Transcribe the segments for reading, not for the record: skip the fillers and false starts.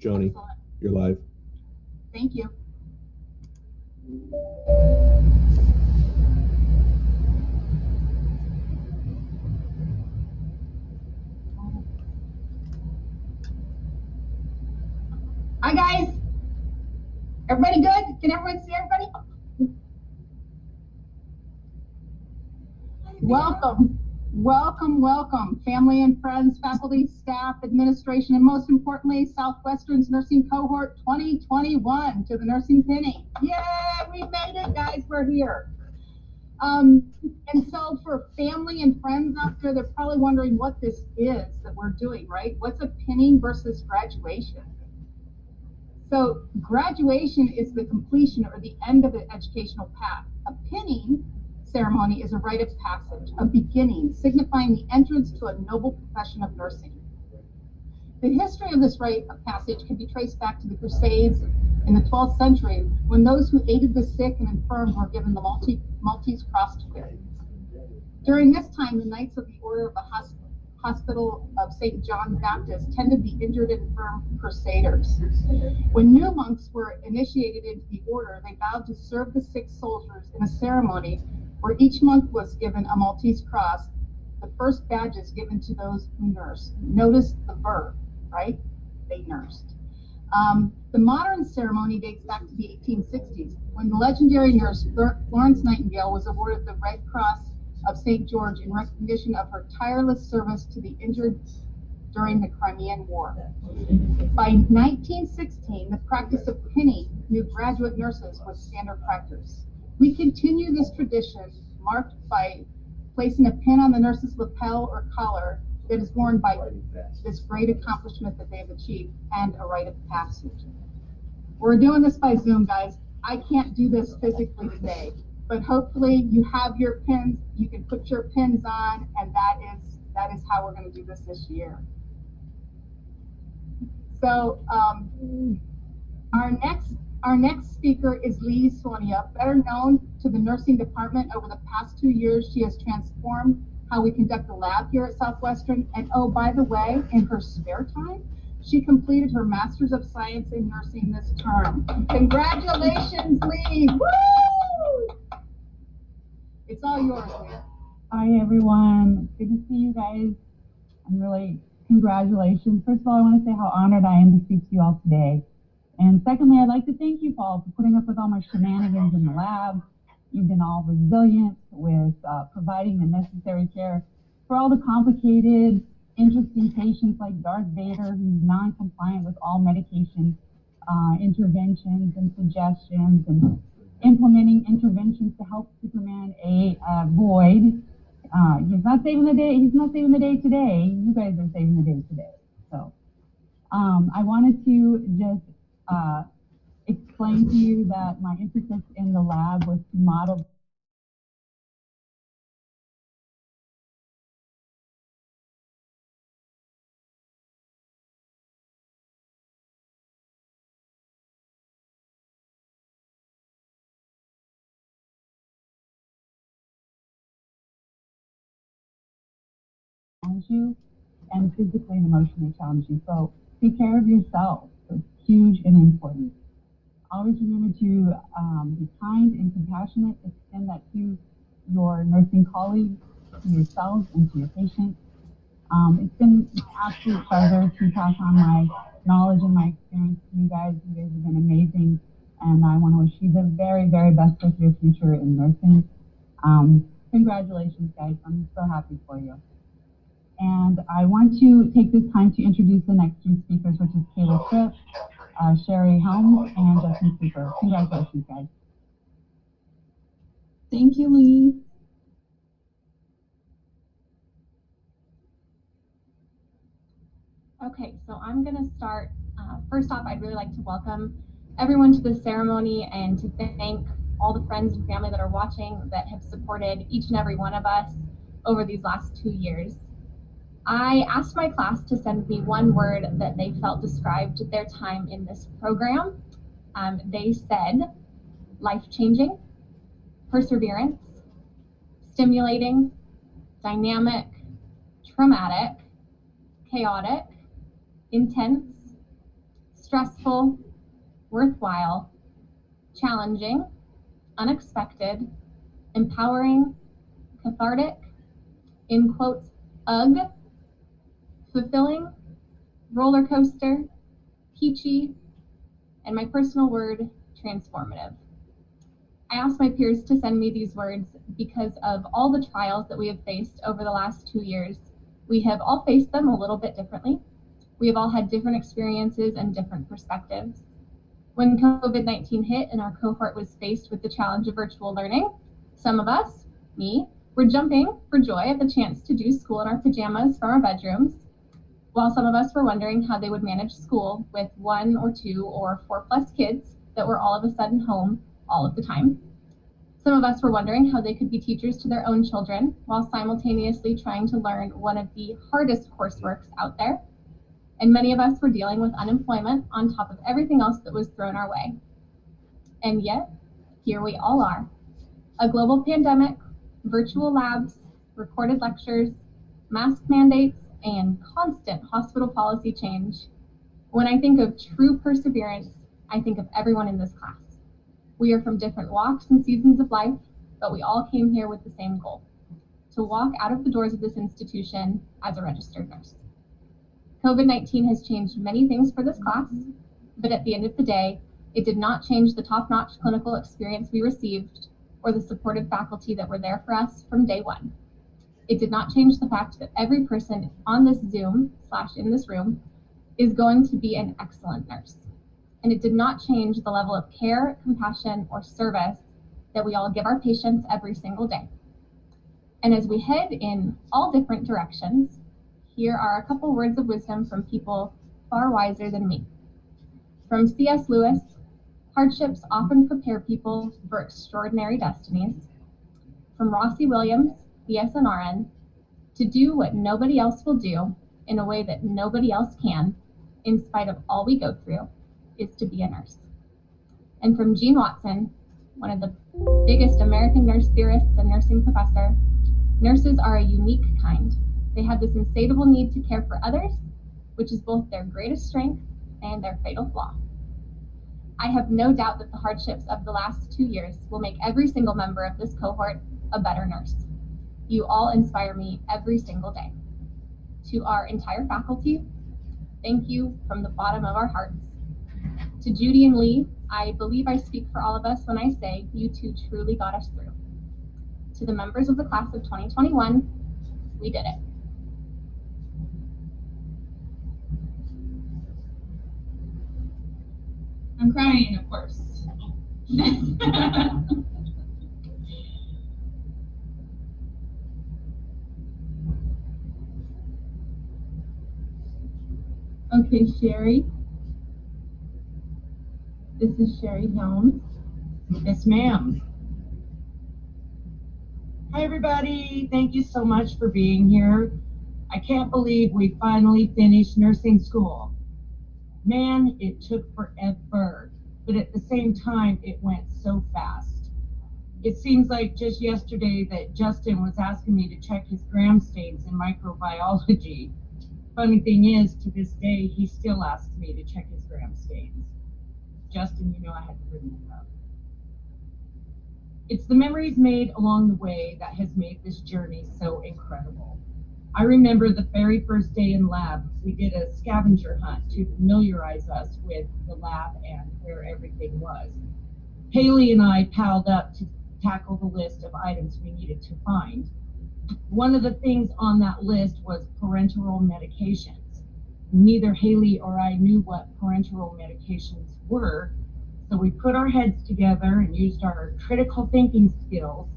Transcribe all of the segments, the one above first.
Joni, you're live. Thank you. Hi guys. Everybody good? Can everyone see everybody? Welcome. Welcome, welcome, family and friends, faculty, staff, administration, and most importantly, Southwestern's Nursing Cohort 2021 to the Nursing Penny. Yay, we made it, guys, we're here. And so for family and friends out there, they're probably wondering what this is that we're doing, right? What's a pinning versus graduation? So graduation is the completion or the end of an educational path. A pinning ceremony is a rite of passage, a beginning, signifying the entrance to a noble profession of nursing. The history of this rite of passage can be traced back to the Crusades in the 12th century, when those who aided the sick and infirm were given the Maltese cross to wear. During this time, the Knights of the Order of the Hospital of St. John Baptist tended the injured and infirm crusaders. When new monks were initiated into the order, they vowed to serve the sick soldiers in a ceremony where each monk was given a Maltese cross. The first badges given to those who nursed. Notice the verb, right? They nursed. The modern ceremony dates back to the 1860s, when the legendary nurse Florence Nightingale was awarded the Red Cross of St. George in recognition of her tireless service to the injured during the Crimean War. By 1916, the practice of pinning new graduate nurses was standard practice. We continue this tradition marked by placing a pin on the nurse's lapel or collar that is worn by this great accomplishment that they have achieved, and a rite of passage. We're doing this by Zoom, guys. I can't do this physically today, but hopefully you have your pins, you can put your pins on, and that is how we're going to do this year. So our next speaker is Lee Sonia, better known to the nursing department. Over the past 2 years, she has transformed how we conduct the lab here at Southwestern. And oh, by the way, in her spare time, she completed her Master's of Science in Nursing this term. Congratulations, Lee! Woo! It's all yours, Lee. Hi, everyone. Good to see you guys. Congratulations. First of all, I want to say how honored I am to speak to you all today. And secondly, I'd like to thank you, Paul, for putting up with all my shenanigans in the lab. You've been all resilient with providing the necessary care for all the complicated, interesting patients like Darth Vader, who's non-compliant with all medication interventions and suggestions, and implementing interventions to help Superman avoid. He's not saving the day. He's not saving the day today. You guys are saving the day today. So I wanted to just explain to you that my emphasis in the lab was to model you and physically and emotionally challenge you. So take care of yourself. It's huge and important. Always remember to be kind and compassionate. Extend that to your nursing colleagues, to yourselves, and to your patients. It's been my absolute pleasure to pass on my knowledge and my experience to you guys. You guys have been amazing, and I want to wish you the very, very best with your future in nursing. Congratulations, guys. I'm so happy for you. And I want to take this time to introduce the next two speakers, which is Kaila Tripp, Shari Helms, and Justin Cooper. Congratulations, guys. Thank you, Lee. Okay, so I'm going to start. First off, I'd really like to welcome everyone to the ceremony and to thank all the friends and family that are watching that have supported each and every one of us over these last 2 years. I asked my class to send me one word that they felt described their time in this program. They said life-changing, perseverance, stimulating, dynamic, traumatic, chaotic, intense, stressful, worthwhile, challenging, unexpected, empowering, cathartic, in quotes, ugh, fulfilling, roller coaster, peachy, and my personal word, transformative. I asked my peers to send me these words because of all the trials that we have faced over the last 2 years. We have all faced them a little bit differently. We have all had different experiences and different perspectives. When COVID-19 hit and our cohort was faced with the challenge of virtual learning, some of us, me, were jumping for joy at the chance to do school in our pajamas from our bedrooms, while some of us were wondering how they would manage school with 1 or 2 or 4+ kids that were all of a sudden home all of the time. Some of us were wondering how they could be teachers to their own children while simultaneously trying to learn one of the hardest courseworks out there. And many of us were dealing with unemployment on top of everything else that was thrown our way. And yet, here we all are. A global pandemic, virtual labs, recorded lectures, mask mandates, and constant hospital policy change. When I think of true perseverance, I think of everyone in this class. We are from different walks and seasons of life, but we all came here with the same goal: to walk out of the doors of this institution as a registered nurse. COVID-19 has changed many things for this class, but at the end of the day, it did not change the top-notch clinical experience we received or the supportive faculty that were there for us from day one. It did not change the fact that every person on this Zoom/in this room is going to be an excellent nurse. And it did not change the level of care, compassion, or service that we all give our patients every single day. And as we head in all different directions, here are a couple words of wisdom from people far wiser than me. From C.S. Lewis, hardships often prepare people for extraordinary destinies. From Rossi Williams, BSNRN, to do what nobody else will do in a way that nobody else can, in spite of all we go through, is to be a nurse. And from Jean Watson, one of the biggest American nurse theorists and nursing professor, nurses are a unique kind. They have this insatiable need to care for others, which is both their greatest strength and their fatal flaw. I have no doubt that the hardships of the last 2 years will make every single member of this cohort a better nurse. You all inspire me every single day. To our entire faculty, thank you from the bottom of our hearts. To Judy and Lee, I believe I speak for all of us when I say you two truly got us through. To the members of the class of 2021, we did it. I'm crying, of course. Okay, Shari. This is Shari Helms. Yes, ma'am. Hi, everybody. Thank you so much for being here. I can't believe we finally finished nursing school. Man, it took forever, but at the same time, it went so fast. It seems like just yesterday that Justin was asking me to check his gram stains in microbiology. Funny thing is, to this day, he still asks me to check his gram stains. Justin, you know I had to bring that up. It's the memories made along the way that has made this journey so incredible. I remember the very first day in lab, we did a scavenger hunt to familiarize us with the lab and where everything was. Haley and I piled up to tackle the list of items we needed to find. One of the things on that list was parenteral medications. Neither Haley or I knew what parenteral medications were, so we put our heads together and used our critical thinking skills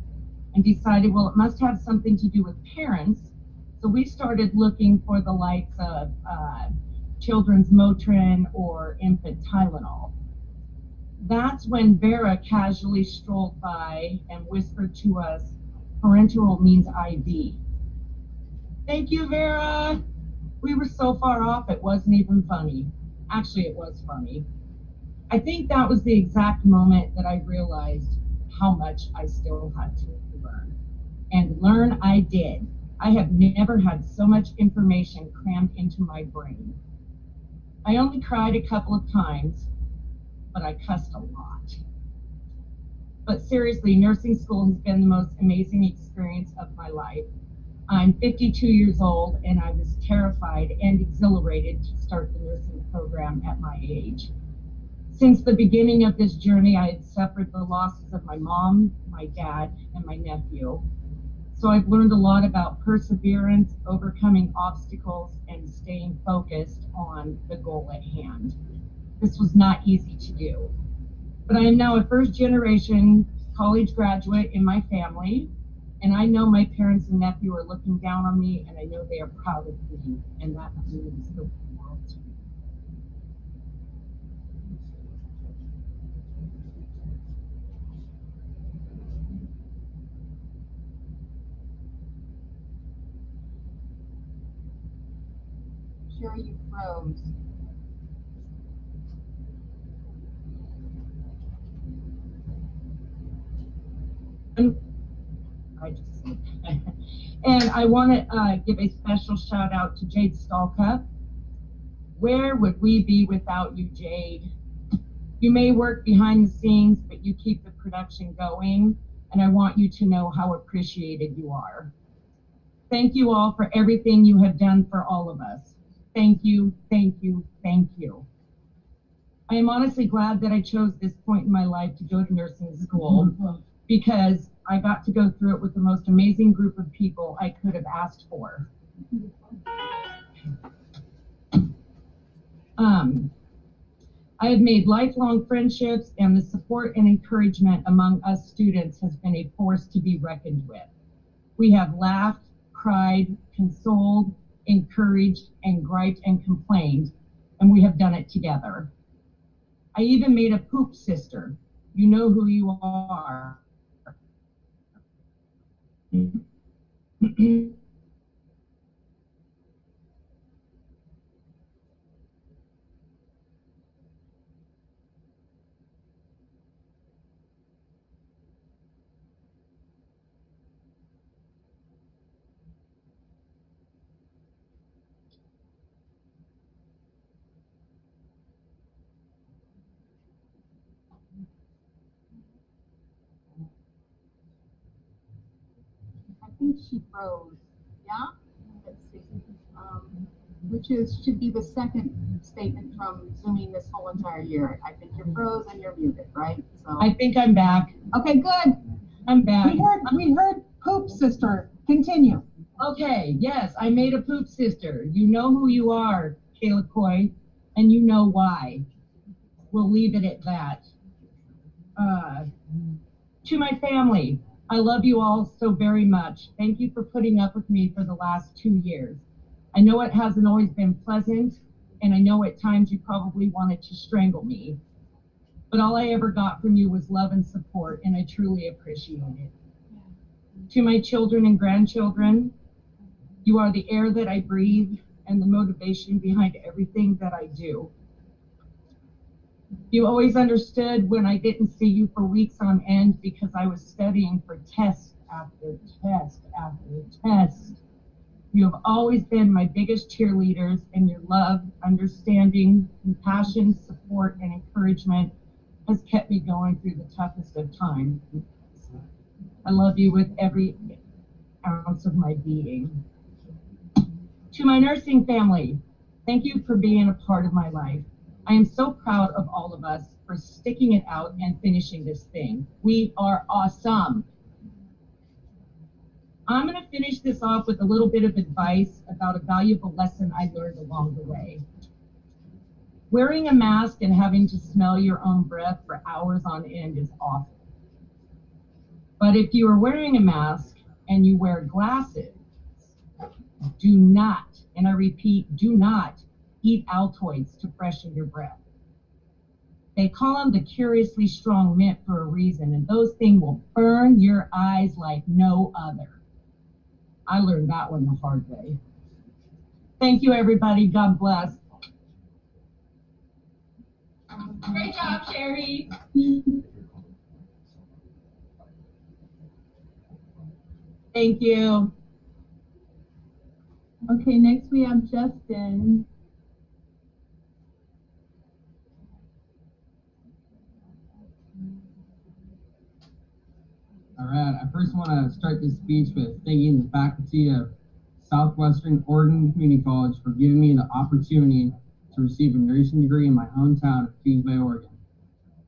and decided, well, it must have something to do with parents. So we started looking for the likes of children's Motrin or infant Tylenol. That's when Vera casually strolled by and whispered to us, parenteral means IV. Thank you, Vera. We were so far off, it wasn't even funny. Actually, it was funny. I think that was the exact moment that I realized how much I still had to learn. And learn I did. I have never had so much information crammed into my brain. I only cried a couple of times, but I cussed a lot. But seriously, nursing school has been the most amazing experience of my life. I'm 52 years old, and I was terrified and exhilarated to start the nursing program at my age. Since the beginning of this journey, I had suffered the losses of my mom, my dad, and my nephew. So I've learned a lot about perseverance, overcoming obstacles, and staying focused on the goal at hand. This was not easy to do. But I am now a first-generation college graduate in my family, and I know my parents and nephew are looking down on me, and I know they are proud of me, and that means the world to me. Sherry, you froze. I just and I want to give a special shout out to Jade Stalka. Where would we be without you, Jade? You may work behind the scenes, but you keep the production going, and I want you to know how appreciated you are. Thank you all for everything you have done for all of us. Thank you, thank you, thank you. I am honestly glad that I chose this point in my life to go to nursing school because I got to go through it with the most amazing group of people I could have asked for. I have made lifelong friendships, and the support and encouragement among us students has been a force to be reckoned with. We have laughed, cried, consoled, encouraged, and griped and complained, and we have done it together. I even made a poop sister. You know who you are. I think she froze. Yeah? Let's see. Which should be the second statement from Zooming this whole entire year. I think you're froze and you're muted, right? So I think I'm back. okay, good. I'm back. We heard poop sister. Continue. Okay, yes, I made a poop sister. You know who you are, Kaila Coy, and you know why. We'll leave it at that. To my family, I love you all so very much. Thank you for putting up with me for the last 2 years. I know it hasn't always been pleasant, and I know at times you probably wanted to strangle me. But all I ever got from you was love and support, and I truly appreciate it. To my children and grandchildren, you are the air that I breathe and the motivation behind everything that I do. You always understood when I didn't see you for weeks on end because I was studying for test after test after test. You have always been my biggest cheerleaders, and your love, understanding, compassion, support, and encouragement has kept me going through the toughest of times. I love you with every ounce of my being. To my nursing family, thank you for being a part of my life. I am so proud of all of us for sticking it out and finishing this thing. We are awesome. I'm going to finish this off with a little bit of advice about a valuable lesson I learned along the way. Wearing a mask and having to smell your own breath for hours on end is awful. But if you are wearing a mask and you wear glasses, do not, and I repeat, do not eat Altoids to freshen your breath. They call them the curiously strong mint for a reason, and those things will burn your eyes like no other. I learned that one the hard way. Thank you, everybody. God bless. Great job, Sherry. Thank you. Okay, next we have Justin. All right, I first want to start this speech with thanking the faculty of Southwestern Oregon Community College for giving me the opportunity to receive a nursing degree in my hometown of Coos Bay, Oregon.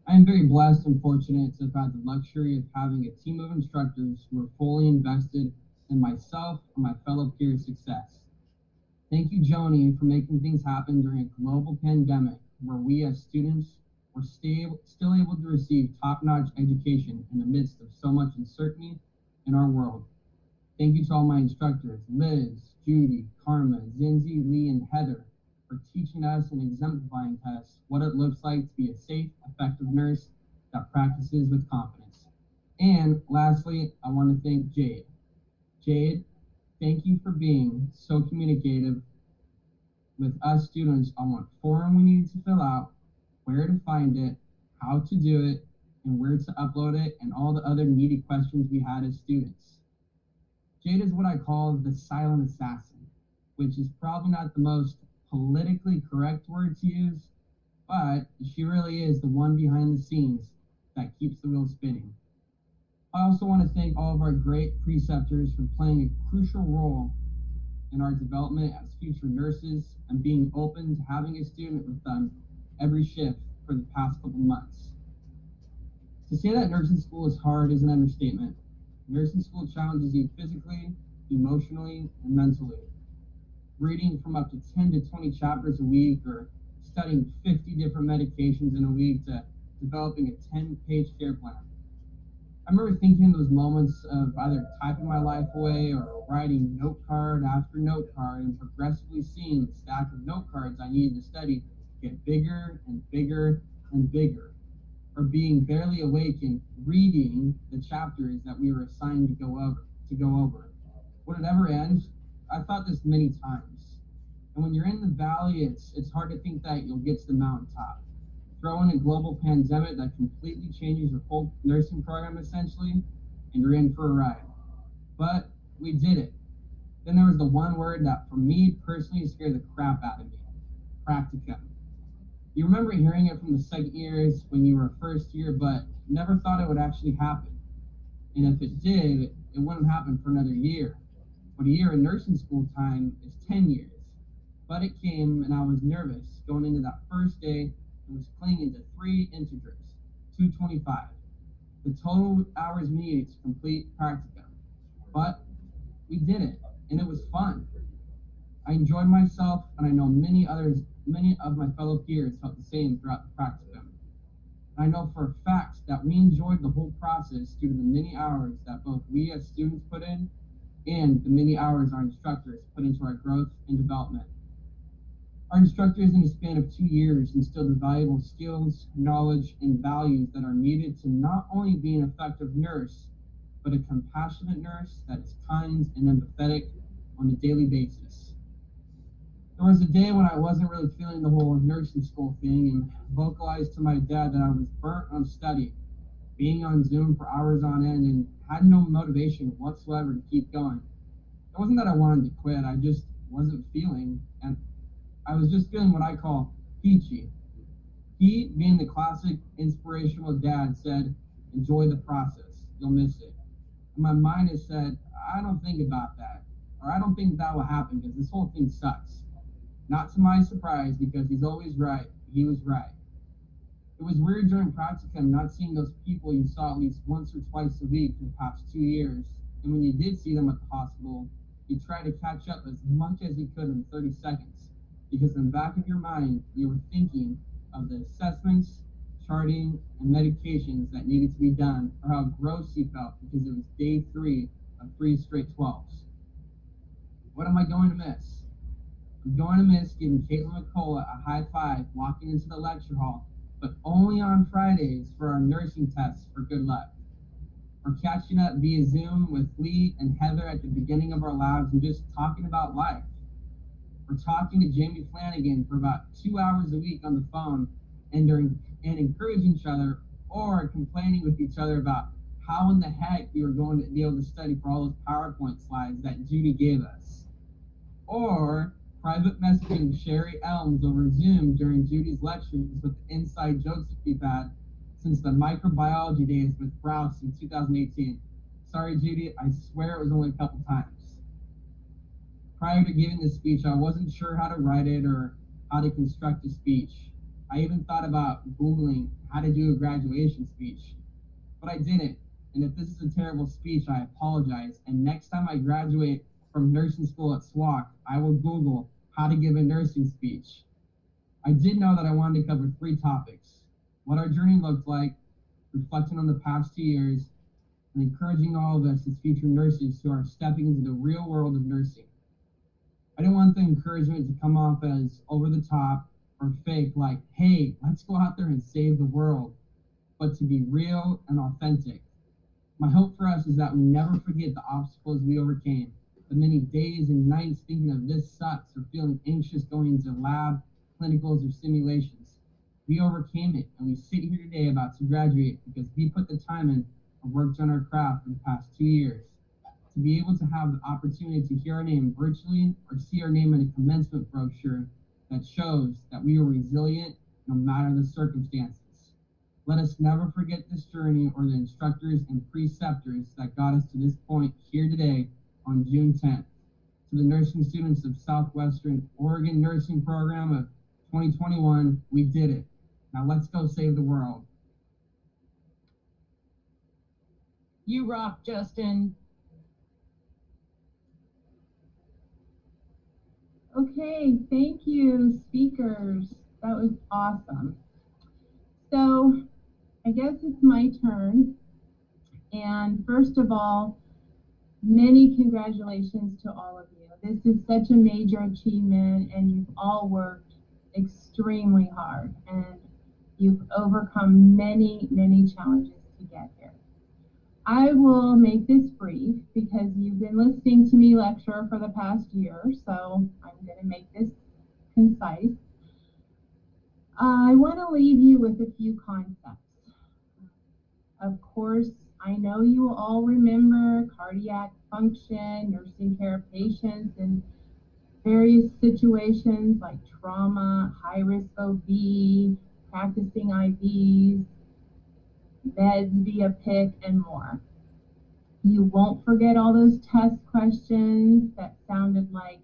I am very blessed and fortunate to have had the luxury of having a team of instructors who are fully invested in myself and my fellow peers' success. Thank you, Joni, for making things happen during a global pandemic where we as students were still able to receive top-notch education in the midst of so much uncertainty in our world. Thank you to all my instructors, Liz, Judy, Karma, Zinzi, Lee, and Heather, for teaching us and exemplifying to us what it looks like to be a safe, effective nurse that practices with confidence. And lastly, I want to thank Jade. Jade, thank you for being so communicative with us students on what form we needed to fill out, where to find it, how to do it, and where to upload it, and all the other needy questions we had as students. Jade is what I call the silent assassin, which is probably not the most politically correct word to use, but she really is the one behind the scenes that keeps the wheel spinning. I also want to thank all of our great preceptors for playing a crucial role in our development as future nurses and being open to having a student with them every shift for the past couple months. To say that nursing school is hard is an understatement. Nursing school challenges you physically, emotionally, and mentally. Reading from up to 10 to 20 chapters a week or studying 50 different medications in a week to developing a 10-page care plan. I remember thinking in those moments of either typing my life away or writing note card after note card and progressively seeing the stack of note cards I needed to study get bigger and bigger and bigger, or being barely awake and reading the chapters that we were assigned to go over. Would it ever end? I thought this many times. And when you're in the valley, it's hard to think that you'll get to the mountaintop. Throw in a global pandemic that completely changes your whole nursing program essentially, and you're in for a ride. But we did it. Then there was the one word that for me personally scared the crap out of me, practicum. You remember hearing it from the second years when you were a first year, but never thought it would actually happen. And if it did, it wouldn't happen for another year. But a year in nursing school time is 10 years. But it came and I was nervous going into that first day and was clinging to 3 integers, 225. The total hours we needed to complete practicum. But we did it, and it was fun. I enjoyed myself, and I know many of my fellow peers felt the same throughout the practicum. I know for a fact that we enjoyed the whole process due to the many hours that both we as students put in and the many hours our instructors put into our growth and development. Our instructors in the span of 2 years instilled the valuable skills, knowledge, and values that are needed to not only be an effective nurse, but a compassionate nurse that is kind and empathetic on a daily basis. There was a day when I wasn't really feeling the whole nursing school thing and vocalized to my dad that I was burnt on studying, being on Zoom for hours on end, and had no motivation whatsoever to keep going. It wasn't that I wanted to quit, I just wasn't feeling, and I was just feeling what I call peachy. He, being the classic inspirational dad, said, enjoy the process, you'll miss it. And my mind has said, I don't think about that, or I don't think that will happen because this whole thing sucks. Not to my surprise, because he's always right, he was right. It was weird during practicum not seeing those people you saw at least once or twice a week for the past 2 years, and when you did see them at the hospital, you tried to catch up as much as you could in 30 seconds, because in the back of your mind, you were thinking of the assessments, charting, and medications that needed to be done, or how gross you felt because it was day 3 of 3 straight 12s. What am I going to miss? I'm going to miss giving Caitlin McCullough a high five walking into the lecture hall, but only on Fridays for our nursing tests for good luck. We're catching up via Zoom with Lee and Heather at the beginning of our labs and just talking about life. We're talking to Jamie Flanagan for about 2 hours a week on the phone and encouraging each other or complaining with each other about how in the heck we were going to be able to study for all those PowerPoint slides that Judy gave us. Or private messaging Shari Helms over Zoom during Judy's lectures with the inside jokes that we've had since the microbiology days with Browse in 2018. Sorry, Judy, I swear it was only a couple times. Prior to giving this speech, I wasn't sure how to write it or how to construct a speech. I even thought about Googling how to do a graduation speech, but I didn't. And if this is a terrible speech, I apologize. And next time I graduate from nursing school at SWOCC, I will Google how to give a nursing speech. I did know that I wanted to cover 3 topics: what our journey looked like, reflecting on the past 2 years, and encouraging all of us as future nurses who are stepping into the real world of nursing. I didn't want the encouragement to come off as over the top or fake, like, hey, let's go out there and save the world, but to be real and authentic. My hope for us is that we never forget the obstacles we overcame, the many days and nights thinking of this sucks or feeling anxious going into lab, clinicals, or simulations. We overcame it, and we sit here today about to graduate because we put the time in and worked on our craft for the past 2 years. To be able to have the opportunity to hear our name virtually or see our name in a commencement brochure that shows that we are resilient no matter the circumstances. Let us never forget this journey or the instructors and preceptors that got us to this point here today on June 10th. To the nursing students of Southwestern Oregon Nursing Program of 2021, we did it. Now let's go save the world. You rock, Justin. Okay, thank you, speakers. That was awesome. So I guess it's my turn. And first of all, many congratulations to all of you. This is such a major achievement, and you've all worked extremely hard, and you've overcome many, many challenges to get here. I will make this brief because you've been listening to me lecture for the past year, so I'm going to make this concise. I want to leave you with a few concepts. Of course, I know you all remember cardiac function, nursing care of patients in various situations like trauma, high-risk OB, practicing IVs, meds via PIC, and more. You won't forget all those test questions that sounded like,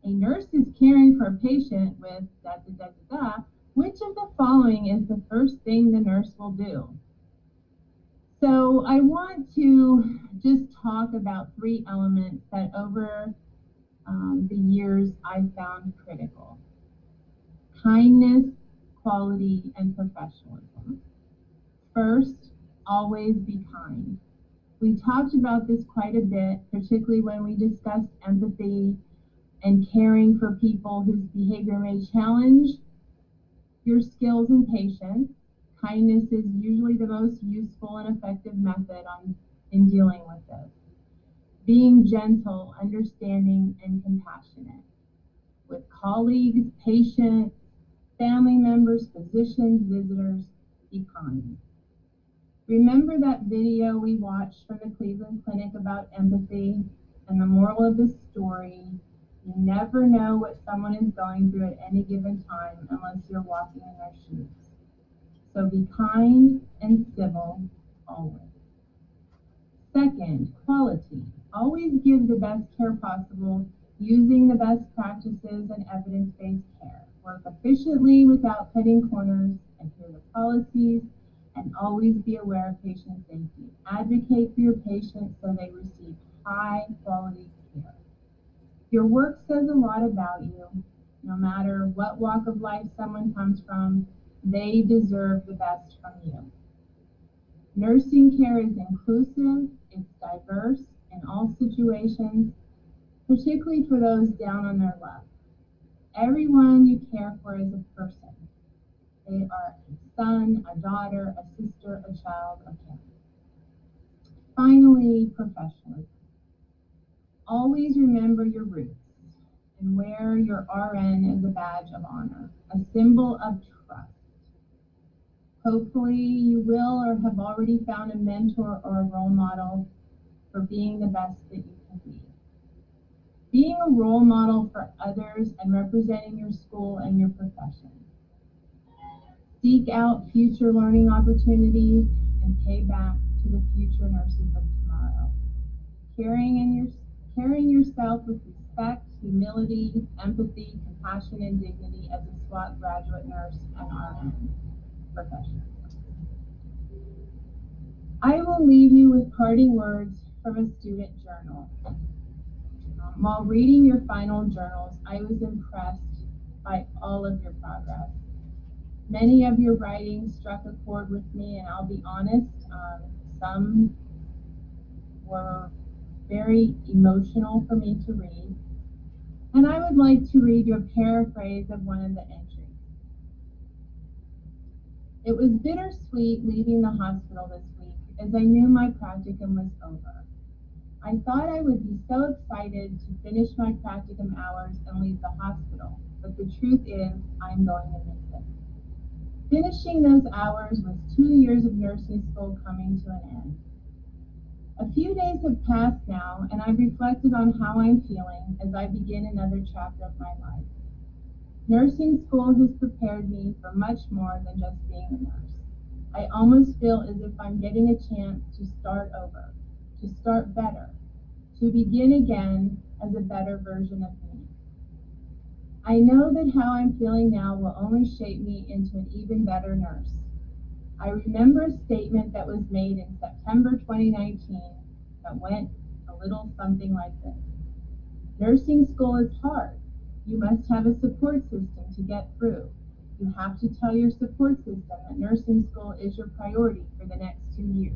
a nurse is caring for a patient with da da da da da. Which of the following is the first thing the nurse will do? So I want to just talk about 3 elements that over the years I've found critical: kindness, quality, and professionalism. First, always be kind. We talked about this quite a bit, particularly when we discussed empathy and caring for people whose behavior may challenge your skills and patience. Kindness is usually the most useful and effective method in dealing with this. Being gentle, understanding, and compassionate with colleagues, patients, family members, physicians, visitors. Be kind. Remember that video we watched from the Cleveland Clinic about empathy, and the moral of the story: you never know what someone is going through at any given time unless you're walking in their shoes. So be kind and civil always. Second, quality. Always give the best care possible using the best practices and evidence-based care. Work efficiently without cutting corners, adhere to policies, and always be aware of patient safety. Advocate for your patients so they receive high-quality care. Your work says a lot about you. No matter what walk of life someone comes from, they deserve the best from you. Nursing care is inclusive, it's diverse in all situations, particularly for those down on their luck. Everyone you care for is a person. They are a son, a daughter, a sister, a child, a parent. Finally, professionalism. Always remember your roots and wear your RN as a badge of honor, a symbol of trust. Hopefully you will or have already found a mentor or a role model for being the best that you can be. Being a role model for others and representing your school and your profession. Seek out future learning opportunities and pay back to the future nurses of tomorrow. carrying yourself with respect, humility, empathy, compassion, and dignity as a SWOCC graduate nurse and RN professional. I will leave you with parting words from a student journal. While reading your final journals, I was impressed by all of your progress. Many of your writings struck a chord with me, and I'll be honest, some were very emotional for me to read. And I would like to read you a paraphrase of one of the entries. It was bittersweet leaving the hospital this week, as I knew my practicum was over. I thought I would be so excited to finish my practicum hours and leave the hospital, but the truth is, I'm going to miss it. Finishing those hours was 2 years of nursing school coming to an end. A few days have passed now, and I've reflected on how I'm feeling as I begin another chapter of my life. Nursing school has prepared me for much more than just being a nurse. I almost feel as if I'm getting a chance to start over, to start better, to begin again as a better version of me. I know that how I'm feeling now will only shape me into an even better nurse. I remember a statement that was made in September 2019 that went a little something like this. Nursing school is hard. You must have a support system to get through. You have to tell your support system that nursing school is your priority for the next 2 years.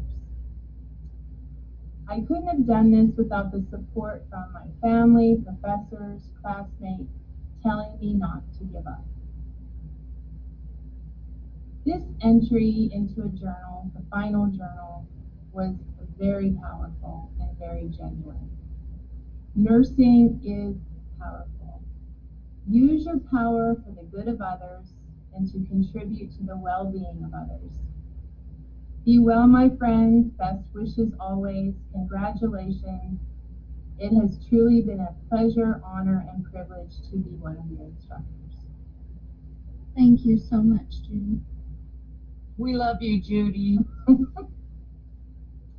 I couldn't have done this without the support from my family, professors, classmates, telling me not to give up. This entry into a journal, the final journal, was very powerful and very genuine. Nursing is powerful. Use your power for the good of others and to contribute to the well-being of others. Be well, my friends. Best wishes always. Congratulations. It has truly been a pleasure, honor, and privilege to be one of your instructors. Thank you so much, Judy. We love you, Judy.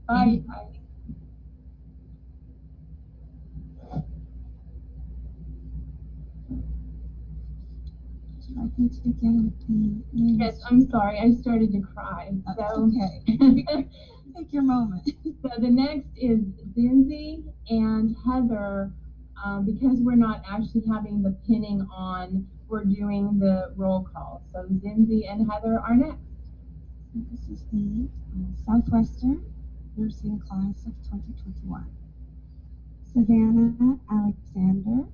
Bye. Would you like me to begin with the names? Yes, I'm sorry. I started to cry. So Okay. Take your moment. So the next is Zinzi and Heather. Because we're not actually having the pinning on, we're doing the roll call. So Zinzi and Heather are next. This is the Southwestern Nursing Class of 2021. Savannah Alexander,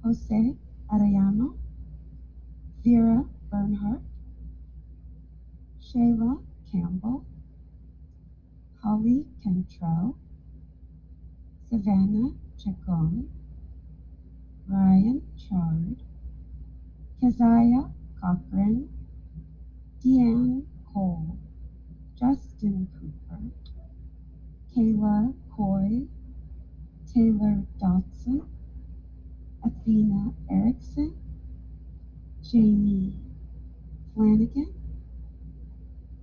Jose Arellano, Vera Bernhardt, Shayla Campbell, Holly Kentrow, Savannah Chacon, Ryan Chard, Keziah Cochran, Deanne Cole, Justin Cooper, Kayla Coy, Taylor Dotson, Athena Erickson, Jamie Flanagan,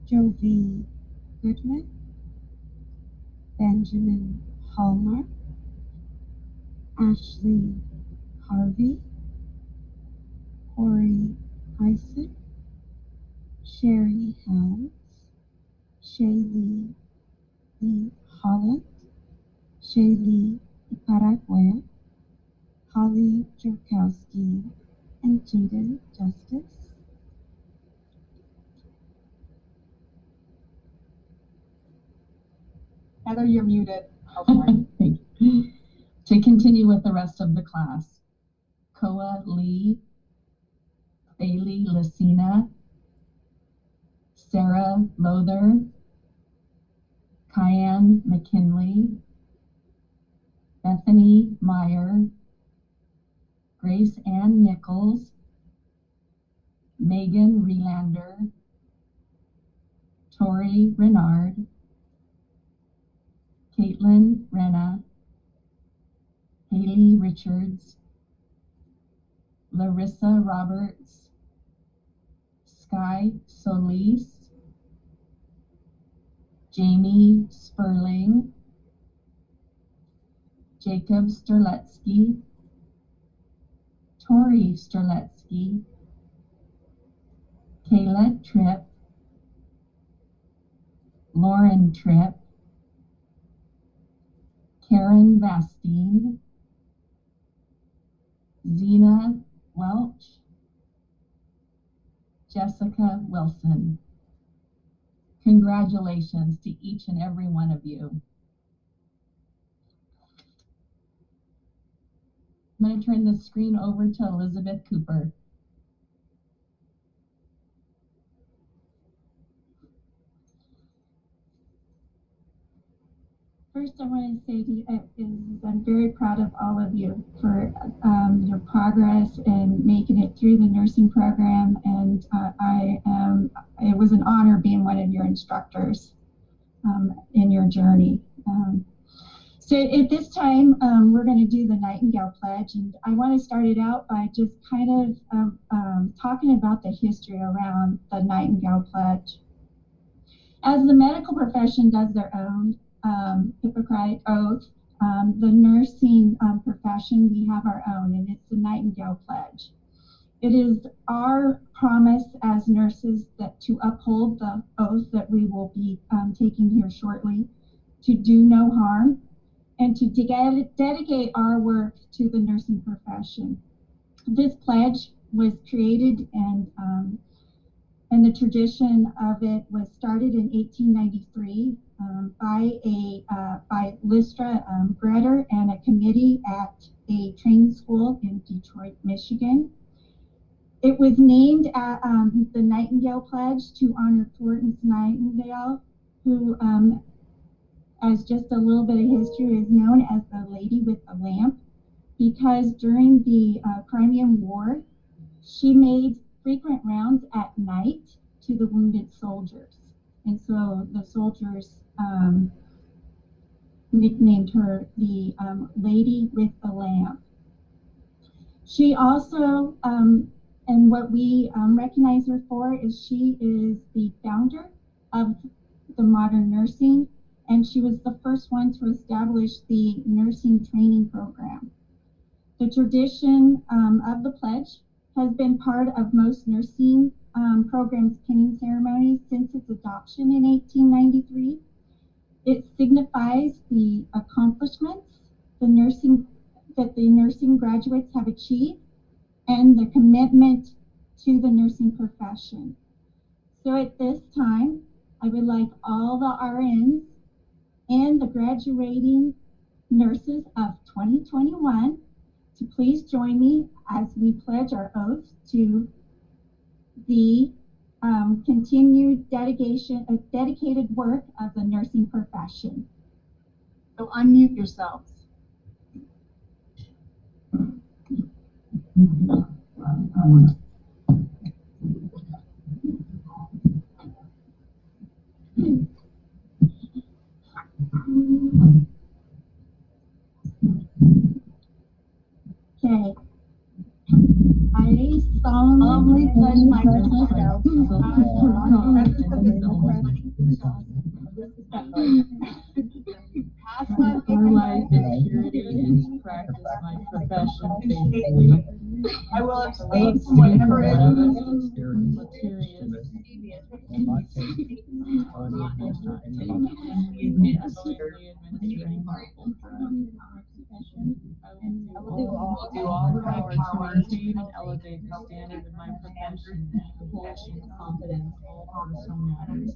Jovi Goodman, Benjamin Hallmark, Ashley Harvey, Corey Hyson, Shari Helms, Shaylee Lee Holland, Shaylee Paraguay, Holly Jurkowski, and Jaden Justice. Heather, you're muted. Oh, sorry. Thank you. To continue with the rest of the class, Koa Lee, Bailey Lucina, Sarah Lother, Kyan McKinley, Bethany Meyer, Grace Ann Nichols, Megan Relander, Tori Renard, Caitlin Renna, Haley Richards, Larissa Roberts, Sky Solis, Jamie Sperling, Jacob Sterletsky, Tori Sterletsky, Kaila Tripp, Lauren Tripp, Karen Vastine, Zena Welch, Jessica Wilson. Congratulations to each and every one of you. I'm going to turn the screen over to Elizabeth Cooper. First, I want to say to you, I'm very proud of all of you for your progress and making it through the nursing program. And it was an honor being one of your instructors in your journey. So at this time, we're going to do the Nightingale Pledge. And I want to start it out by just kind of talking about the history around the Nightingale Pledge. As the medical profession does their own Hippocratic oath, the nursing profession, we have our own, and it's the Nightingale Pledge. It is our promise as nurses that to uphold the oath that we will be taking here shortly, to do no harm, and to dedicate our work to the nursing profession. This pledge was created and the tradition of it was started in 1893 by Lystra Greder and a committee at a training school in Detroit, Michigan. It was named the Nightingale Pledge to honor Florence Nightingale, who, as just a little bit of history, is known as the Lady with the Lamp, because during the Crimean War, she made frequent rounds at night to the wounded soldiers. And so the soldiers nicknamed her the Lady with the Lamp. She also, and what we recognize her for, is she is the founder of the modern nursing, and she was the first one to establish the nursing training program. The tradition of the pledge has been part of most nursing programs' pinning ceremonies since its adoption in 1893. It signifies the accomplishments that the nursing graduates have achieved and the commitment to the nursing profession. So at this time, I would like all the RNs and the graduating nurses of 2021 to please join me as we pledge our oath to the continued dedicated work of the nursing profession. So unmute yourselves. Okay. I solemnly pledge myself Pass my life in purity and practice my profession faithfully. I will abstain from whatever is I will do all in my power to maintain and elevate the standard of my profession and passion and confidence all personal matters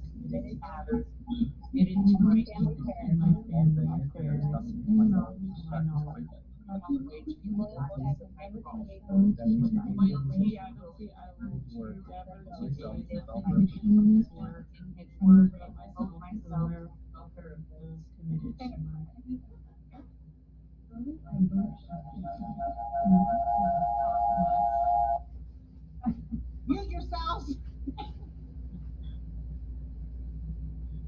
get into my family and my family affairs to my knowledge. Loyalty, I will endeavor to do the finishing work of myself for the welfare of those committed to my mute yourselves.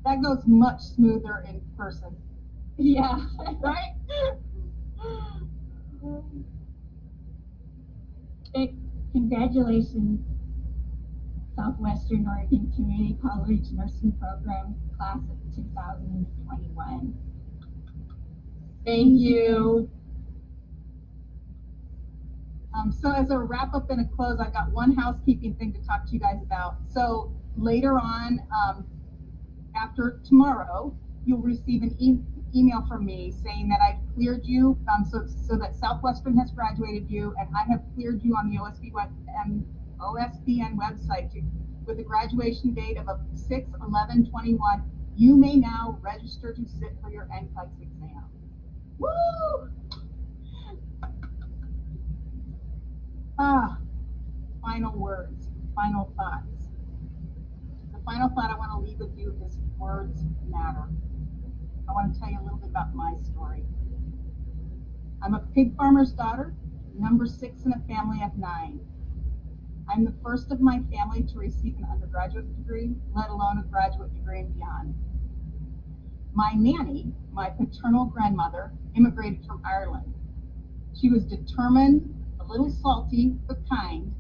That goes much smoother in person. Yeah. Right? Congratulations, Southwestern Oregon Community College Nursing Program, class of 2021. Thank you. So as a wrap up and a close, I've got one housekeeping thing to talk to you guys about. So later on, after tomorrow, you'll receive an email from me saying that I've cleared you, so that Southwestern has graduated you, and I have cleared you on the OSBN website with a graduation date of 6/11/21. You may now register to sit for your NCLEX exam. Woo! Final words, final thoughts. The final thought I want to leave with you is words matter. I want to tell you a little bit about my story. I'm a pig farmer's daughter, number 6 in a family of 9. I'm the first of my family to receive an undergraduate degree, let alone a graduate degree and beyond. My nanny, my paternal grandmother, immigrated from Ireland. She was determined, a little salty, but kind,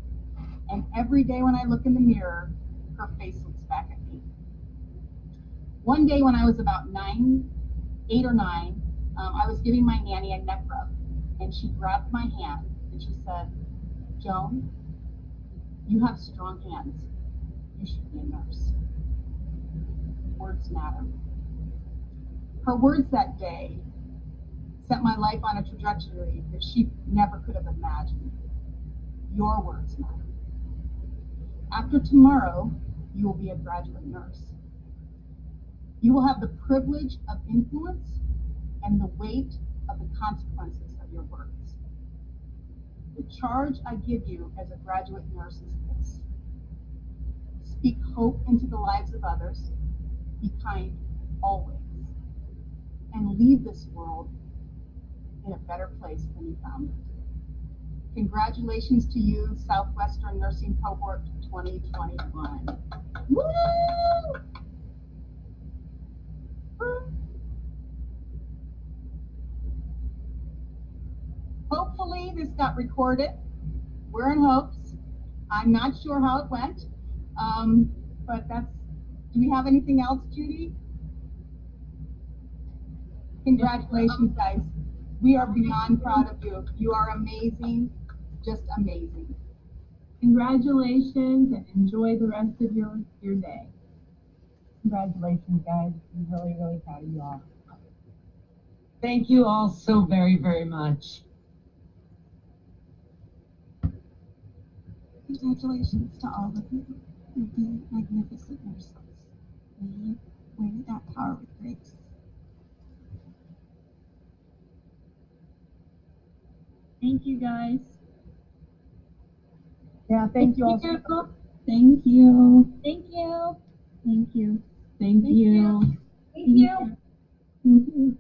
and every day when I look in the mirror, her face looks back at me. One day when I was about 8 or 9, I was giving my nanny a neck rub, and she grabbed my hand and she said, "Joan, you have strong hands. You should be a nurse." Words matter. Her words that day set my life on a trajectory that she never could have imagined. Your words matter. After tomorrow, you will be a graduate nurse. You will have the privilege of influence and the weight of the consequences of your words. The charge I give you as a graduate nurse is this: speak hope into the lives of others, be kind always, and leave this world in a better place than you found it. Congratulations to you, Southwestern Nursing Cohort 2021. Woo! Hopefully this got recorded. We're in hopes. I'm not sure how it went, but do we have anything else, Judy? Congratulations, guys. We are beyond proud of you. You are amazing, just amazing. Congratulations and enjoy the rest of your day. Congratulations, guys. I'm really, really proud of you all. Thank you all so very, very much. Congratulations to all of you. You'll be magnificent nurses. We wear that power with grace. Thank you, guys. Yeah, thank you all. Thank you. Thank you. Thank you. Thank you. Thank you. Thank you.